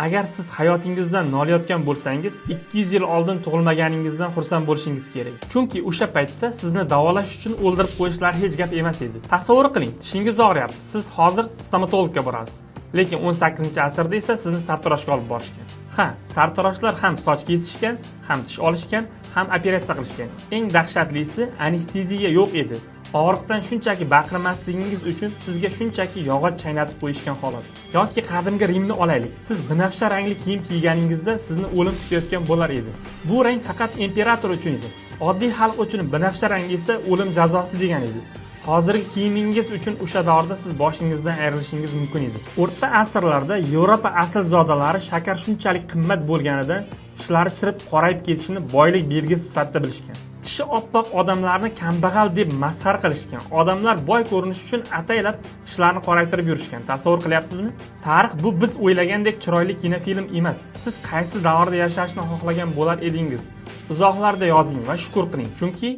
Agar siz hayotingizdan nolayotgan bo'lsangiz, 200 yil oldin tug'ilmaganingizdan xursand bo'lishingiz kerak. Chunki o'sha paytda sizni davolash uchun o'ldirib qo'yishlari hech gap emas edi. Tasavvur qiling, tishingiz og'riyapti. Siz hozir stomatologga borasiz. Lekin 18-asrda esa sizni sartaroshga olib borishgan. Ha, sartaroshlar ham soch kesishgan, ham tish olishgan, ham operatsiya qilishgan. Eng dahshatlisi, anesteziya yo'q edi. Og'riqdan shunchaki baqirmasligingiz uchun sizga shunchaki yog'och chaynatib qo'yishgan xolos. Yoki qadimgi Rimni olaylik. Siz binafsha rangli kiyim kiyganingizda sizni o'lim kutayotgan bo'lar edi. Bu rang faqat imperator uchun edi. Oddiy xalq uchun binafsha rang esa o'lim jazosi degan edi. Hozirgi kiyimingiz uchun o'sha davrda siz boshingizdan ayrilishingiz mumkin edi. O'rta asrlarda Yevropa aslzodalari shakar shunchalik qimmat bo'lganidan tishlari chirib qorayib ketishini boylik belgisi sifatida bilishgan. Tishi oppoq odamlarni kambag'al deb masxara qilishgan. Odamlar boy ko'rinish uchun ataylab tishlarini qoraytirib yurishgan. Tasavvur qilyapsizmi? Tarix bu biz o'ylagandek chiroyli kinofilm emas. Siz qaysi davrda yashashni xohlagan bo'lar edingiz? Izohlarda yozing va shukr qiling, chunki